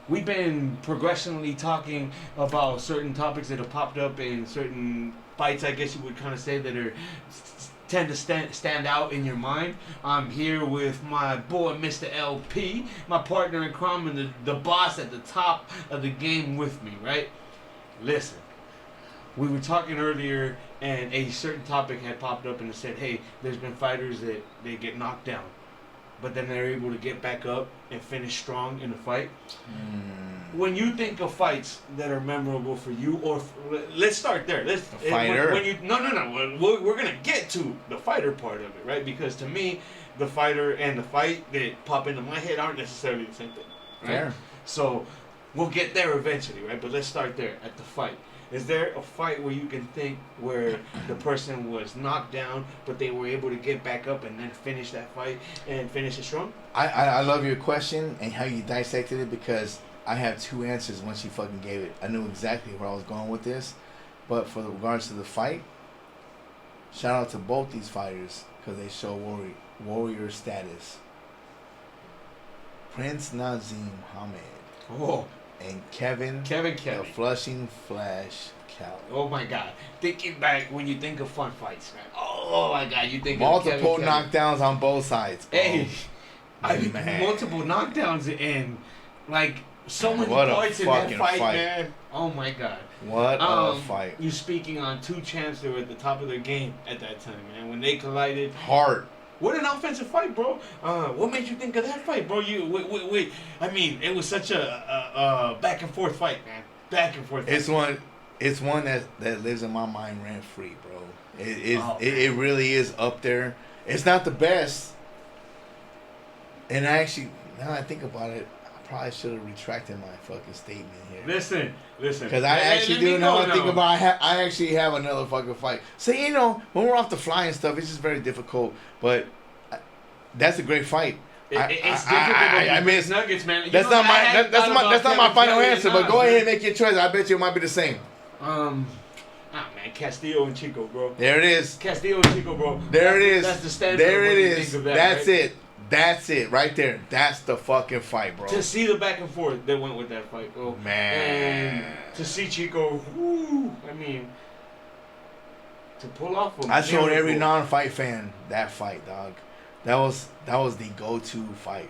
we've been progressively talking about certain topics that have popped up in certain fights, I guess you would kind of say, that are tend to stand out in your mind. I'm here with my boy Mr. LP, my partner in crime, and the boss at the top of the game with me, right? Listen, we were talking earlier, and a certain topic had popped up, and it said, "Hey, there's been fighters that they get knocked down, but then they're able to get back up and finish strong in the fight." When you think of fights that are memorable for you, or let's start there. Let's a fighter. When you no, we're gonna get to the fighter part of it, right? Because to me, the fighter and the fight that pop into my head aren't necessarily the same thing, right? Fair. So we'll get there eventually, right? But let's start there at the fight. Is there a fight where you can think where the person was knocked down, but they were able to get back up and then finish that fight and finish it strong? I love your question and how you dissected it, because I have two answers once you fucking gave it. I knew exactly where I was going with this. But for the regards to the fight, shout out to both these fighters because they show warrior status. Prince Nazim Hamed. Oh. And Kevin the Flushing Flash Cali. Oh my God! Thinking back, when you think of fun fights, man. Oh my God, you think multiple of knockdowns on both sides. Bro. Hey, I mean, multiple knockdowns and like so many points in that fight, man. Oh my God! What a fight! You speaking on two champs that were at the top of their game at that time, man. When they collided, hard. What an offensive fight, bro! What made you think of that fight, bro? Wait. I mean, it was such a back and forth fight, man. Back and forth. It's one that lives in my mind rent free, bro. It really is up there. It's not the best, and actually, now that I think about it, I probably should have retracted my fucking statement here. Listen. Because I actually do know. I think about. I actually have another fucking fight. So when we're off the fly and stuff, it's just very difficult. But that's a great fight. It's difficult. I mean, it's Nuggets, man. That's not my final answer. But go ahead and make your choice. I bet you it might be the same. Man, Castillo and Chico, bro. There it is. Castillo and Chico, bro. There it is. That's the standard. There it is. That's right? it. That's it right there. That's the fucking fight, bro. To see the back and forth that went with that fight, bro. Man. And to see Chico, whoo, I mean, to pull off a I showed every non-fight fan that fight, dog. That was the go-to fight.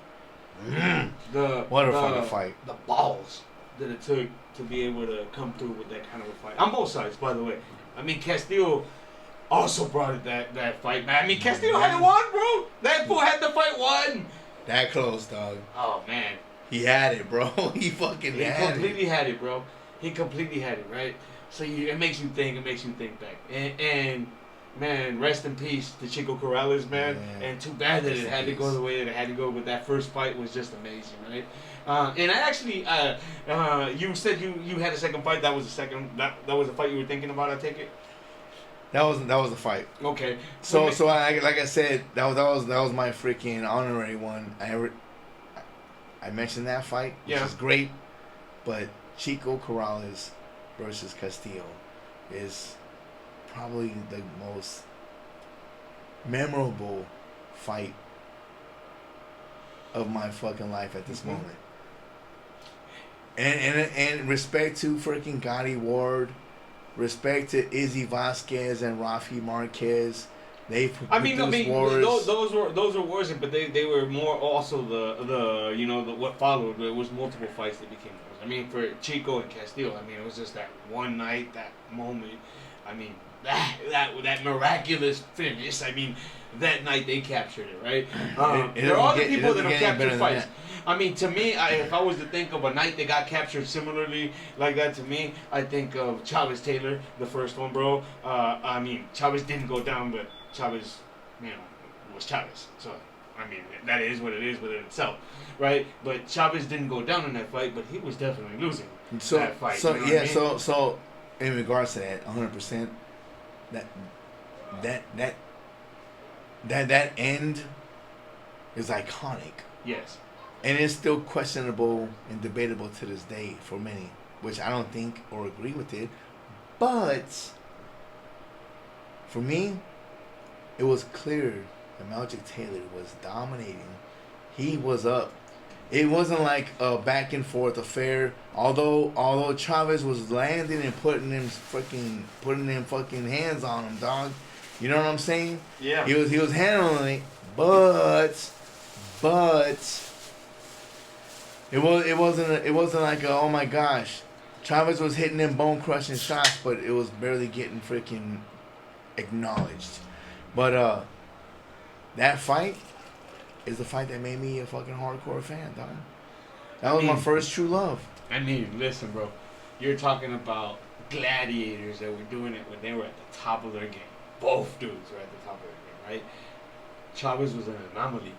What a fucking fight. The balls that it took to be able to come through with that kind of a fight. On both sides, by the way. I mean, Castillo also brought it that fight, man. I mean, Castillo had it won, bro. That fool had the fight won. That close, dog. Oh, man. He had it, bro. He completely had it, bro. He completely had it, right? So it makes you think. It makes you think back. And man, rest in peace to Chico Corrales, man. Yeah. And too bad that it had to go the way that it had to go. But that first fight was just amazing, right? And I actually, you said you had a second fight. That was the second. That was the fight you were thinking about. I take it. That was the fight. Okay. So like I said, that was my freaking honorary one. I mentioned that fight, which is great, but Chico Corrales versus Castillo is probably the most memorable fight of my fucking life at this moment. And respect to freaking Gotti Ward, respect to Izzy Vasquez and Rafi Marquez. Those were wars, but they were more also the what followed. It was multiple fights that became wars. I mean, for Chico and Castillo, I mean, it was just that one night, that moment. I mean, that miraculous finish. I mean, that night they captured it, right? There are other people that have captured fights. I mean, to me, if I was to think of a night that got captured similarly like that to me, I think of Chavez Taylor, the first one, bro. I mean, Chavez didn't go down, but Chavez, was Chavez. So, I mean, that is what it is within itself, right? But Chavez didn't go down in that fight, but he was definitely losing that fight. So in regards to that, 100%, that end is iconic. Yes. And it's still questionable and debatable to this day for many, which I don't think or agree with it. But for me, it was clear that Magic Taylor was dominating. He was up. It wasn't like a back and forth affair. Although Chavez was landing and putting them fucking hands on him, dog. You know what I'm saying? Yeah. He was handling it, but it wasn't like a, oh my gosh. Chavez was hitting them bone crushing shots, but it was barely getting freaking acknowledged. But that fight is the fight that made me a fucking hardcore fan, dog. That was my first true love. I mean, listen, bro. You're talking about gladiators that were doing it when they were at the top of their game. Both dudes were at the top of their game, right? Chavez was an anomaly.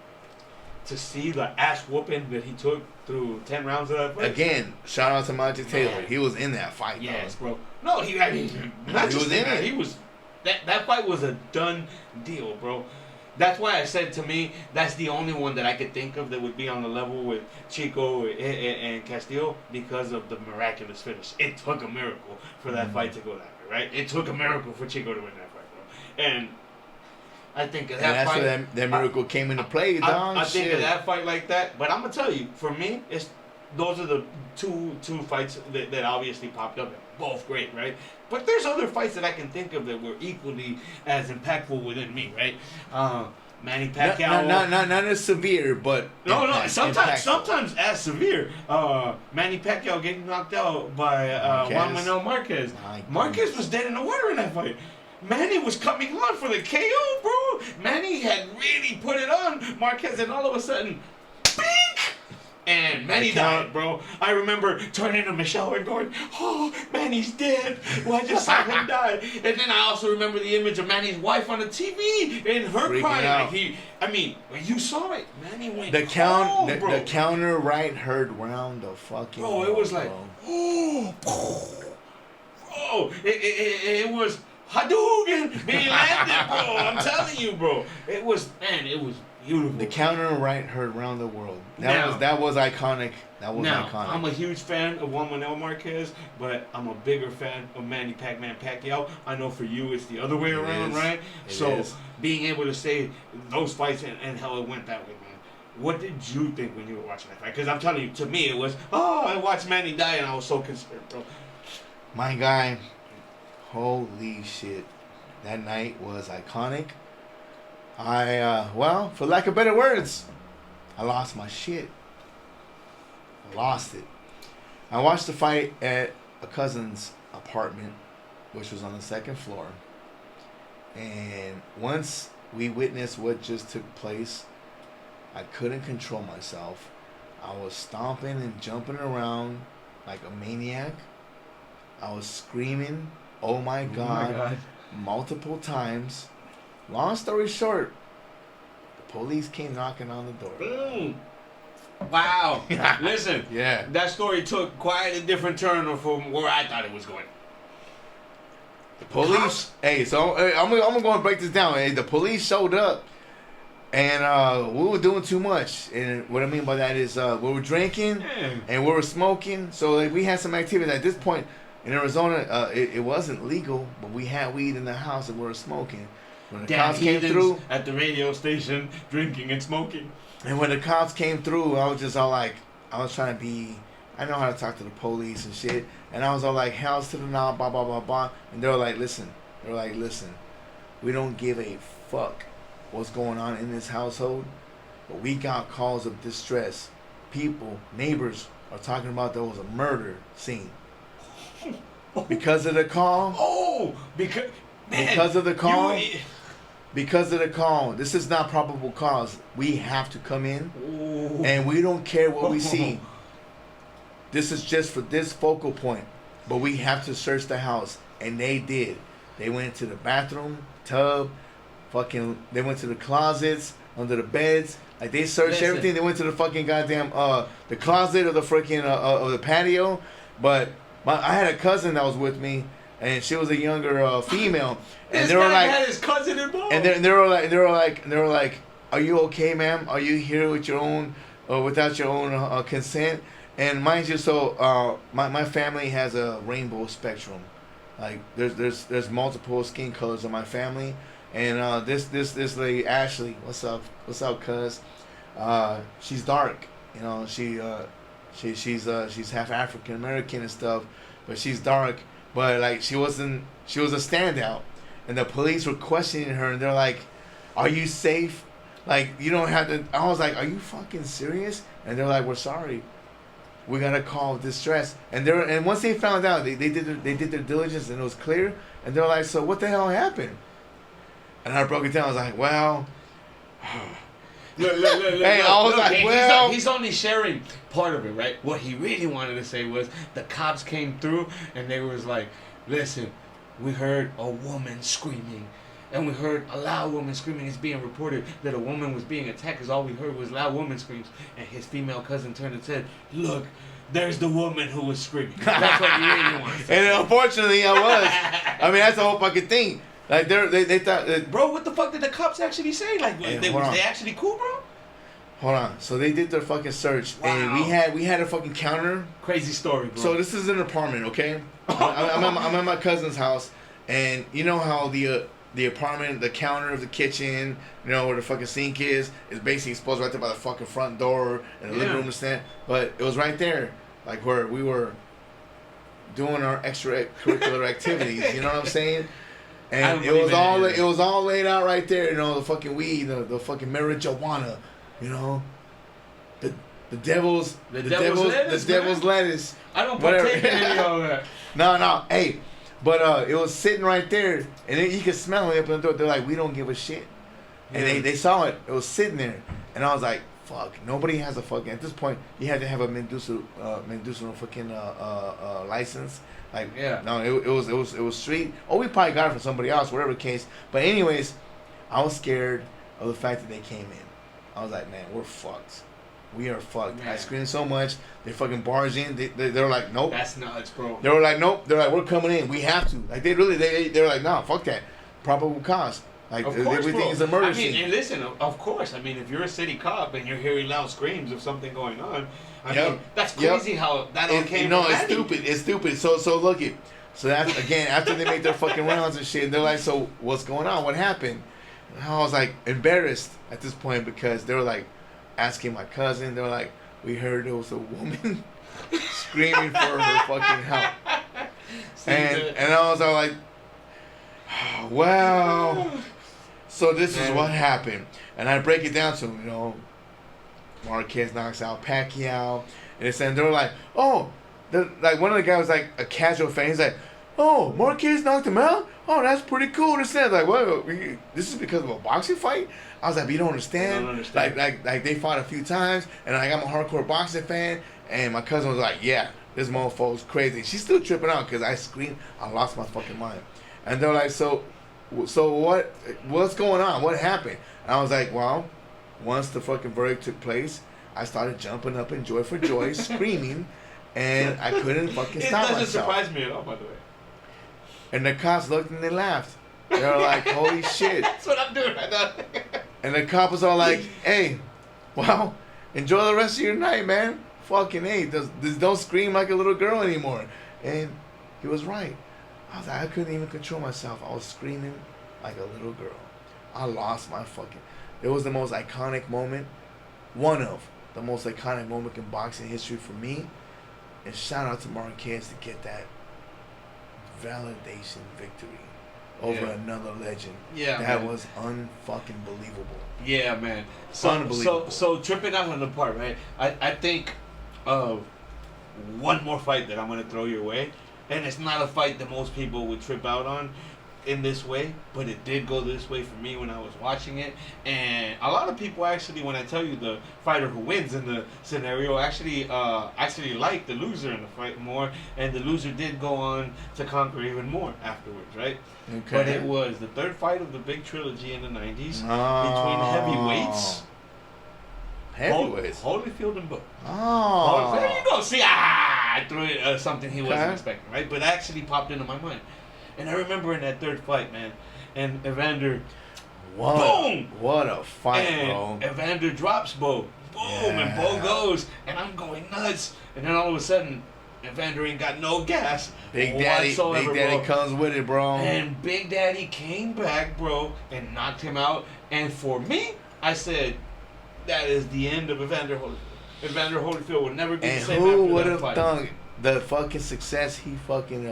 To see the ass whooping that he took through 10 rounds of that fight. Again, shout out to Monty Taylor. Man. He was in that fight, Yes, dog. bro. No, not He just was in it. He was that fight was a done deal, bro. That's why I said, to me, that's the only one that I could think of that would be on the level with Chico and Castillo because of the miraculous finish. It took a miracle for that fight to go that way, right? It took a miracle for Chico to win that fight, bro. And I think of that And that's fight. where that miracle came into play, dog. I think Shit. of that fight like that, but I'm gonna tell you, for me, those are the two fights that obviously popped up. Both great, right? But there's other fights that I can think of that were equally as impactful within me, right? Manny Pacquiao. Not as severe, but No, impactful. sometimes as severe. Manny Pacquiao getting knocked out by Juan Manuel Marquez. Marquez was dead in the water in that fight. Manny was coming on for the KO, bro. Manny had really put it on Marquez, and all of a sudden, bink! And Manny died, bro. I remember turning to Michelle and going, "Oh, Manny's dead. Well, I just saw him die." And then I also remember the image of Manny's wife on the TV and her Freaking crying. out. When you saw it, Manny went The bro. counter right heard round the fucking. Bro, it was like, bro. oh, it was Hadouken being landed, bro. I'm telling you, bro. It was beautiful. The counter right heard round the world. Now- That was iconic. That was Now, iconic. I'm a huge fan of Juan Manuel Marquez, but I'm a bigger fan of Manny Pac-Man Pacquiao. I know for you it's the other way around, is. right? It So is. being able to say those fights and how it went that way, man. What did you think when you were watching that fight? Because I'm telling you, to me it was, I watched Manny die and I was so concerned, bro. My guy, holy shit. That night was iconic. For lack of better words, I lost my shit. I lost it. I watched the fight at a cousin's apartment, which was on the second floor. And once we witnessed what just took place, I couldn't control myself. I was stomping and jumping around like a maniac. I was screaming, "Oh my God," multiple times. Long story short, the police came knocking on the door. Boom. Wow. Listen, Yeah. that story took quite a different turn from where I thought it was going. The police. Hey, so I'm gonna go and break this down. Hey, the police showed up, and we were doing too much. And what I mean by that is we were drinking and we were smoking. So like, we had some activity. At this point in Arizona, it wasn't legal, but we had weed in the house and we were smoking. When the cops came through at the radio station, drinking and smoking. And when the cops came through, I was just all like, I was trying to be, I know how to talk to the police and shit. And I was all like, hells to the knob, blah, blah, blah, blah. And they were like, listen, we don't give a fuck what's going on in this household. But we got calls of distress. People, neighbors are talking about there was a murder scene. Because of the call. Because of the call. Because of the call, this is not probable cause. We have to come in, and we don't care what we see. This is just for this focal point, but we have to search the house, and they did. They went to the bathroom, tub, they went to the closets, under the beds. Like, they searched everything. They went to the fucking goddamn the closet of the freaking of the patio. But I had a cousin that was with me. And she was a younger female, and they were like, had his cousin involved. and they were like, "Are you okay, ma'am? Are you here with your own, or without your own consent?" And mind you, so my family has a rainbow spectrum, like there's multiple skin colors in my family, and this lady Ashley, what's up, cuz, she's dark, You know, she's half African American and stuff, but she's dark. But like she was a standout, and the police were questioning her, and they're like, "Are you safe? Like you don't have to." I was like, "Are you fucking serious?" And they're like, "We're sorry. We gotta call distress." And once they found out, they did their diligence, and it was clear. And they're like, "So what the hell happened?" And I broke it down. I was like, "Well." Look, Hey, I was like, well, he's only sharing part of it, right? What he really wanted to say was the cops came through and they was like, listen, we heard a woman screaming. And we heard a loud woman screaming. It's being reported that a woman was being attacked because all we heard was loud woman screams. And his female cousin turned and said, look, there's the woman who was screaming. That's what he really wanted to say. And unfortunately, I was. I mean, that's the whole fucking thing. Like they thought that, bro, what the fuck did the cops actually say? Like, hey, was they actually cool, bro? Hold on. So they did their fucking search, Wow. and we had a fucking counter. Crazy story, bro. So this is an apartment, okay? I'm at my cousin's house, and you know how the apartment, the counter of the kitchen, you know where the fucking sink is basically exposed right there by the fucking front door and the living room stand. But it was right there, like where we were doing our extracurricular activities. You know what I'm saying? And it was all laid out right there, you know, the fucking weed, the fucking marijuana, you know, the devil's lettuce. I don't partake in any of that. No, hey, but it was sitting right there, and you could smell it up in the door. They're like, we don't give a shit, and they saw it. It was sitting there, and I was like, fuck, nobody has a fucking. At this point, you had to have a medicinal fucking license. Like, yeah. No, it was street. Oh, we probably got it from somebody else, whatever the case. But anyways, I was scared of the fact that they came in. I was like, man, we're fucked. We are fucked. Man. I screamed so much. They fucking barged in. They were like, nope. That's nuts, bro. They were like, nope. They're like, we're coming in. We have to. Like, they were like, nah, fuck that. Probable cause. Like, of course, everything bro. is a murder I mean, scene. and listen, of course. I mean, if you're a city cop and you're hearing loud screams of something going on, I mean, that's crazy how that all came. No, it's stupid. It's stupid. So look it. So that's again after they make their fucking rounds and shit. They're like, so what's going on? What happened? And I was like embarrassed at this point because they were like asking my cousin. They were like, we heard there was a woman screaming for her fucking help. And I was all like, wow. So this is what happened. And I break it down to them, you know, Marquez knocks out Pacquiao. And they were like, oh, like one of the guys was like a casual fan. He's like, oh, Marquez knocked him out? Oh, that's pretty cool. This is like, what? This is because of a boxing fight? I was like, but you don't understand. Like they fought a few times, and like I'm a hardcore boxing fan. And my cousin was like, yeah, this motherfucker's crazy. She's still tripping out because I screamed. I lost my fucking mind. And they're like, so what's going on? What happened? And I was like, well, once the fucking verdict took place, I started jumping up in joy for joy, screaming, and I couldn't fucking stop myself. It doesn't surprise me at all, by the way. And the cops looked and they laughed. They were like, holy shit. That's what I'm doing right now. And the cop was all like, hey, well, enjoy the rest of your night, man. Fucking hey, don't scream like a little girl anymore. And he was right. I was like, I couldn't even control myself. I was screaming like a little girl. I lost my fucking... It was the most iconic moment. One of the most iconic moment in boxing history for me. And shout out to Marquez to get that validation victory over another legend. Yeah, that man. was unfucking believable. Yeah, man. So tripping out on the part, right? I think of one more fight that I'm gonna throw your way, and it's not a fight that most people would trip out on in this way, but it did go this way for me when I was watching it. And a lot of people actually, when I tell you the fighter who wins in the scenario, actually like the loser in the fight more, and the loser did go on to conquer even more afterwards, right? Okay. But it was the third fight of the big trilogy in the 90s between heavyweights. Holyfield and Book. Oh. There you go. See, I threw it something he wasn't expecting, right? But it actually popped into my mind. And I remember in that third fight, man, and Evander, boom! What a fight, and bro. Evander drops Bo. Boom! And Bo goes. And I'm going nuts. And then all of a sudden, Evander ain't got no gas. Big Daddy comes with it, bro. And Big Daddy came back, bro, and knocked him out. And for me, I said, that is the end of Evander Holyfield. Evander Holyfield would never be And the same who after would that have fight. thunk the fucking success he fucking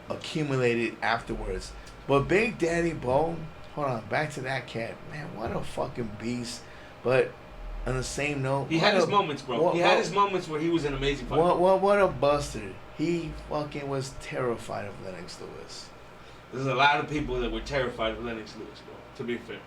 accumulated afterwards? But Big Daddy Bone, hold on, back to that cat, man. What a fucking beast. But on the same note, He had his moments, bro. He had his moments where he was an amazing fighter. What a buster. He fucking was terrified of Lennox Lewis. There's a lot of people that were terrified of Lennox Lewis, bro. To be fair.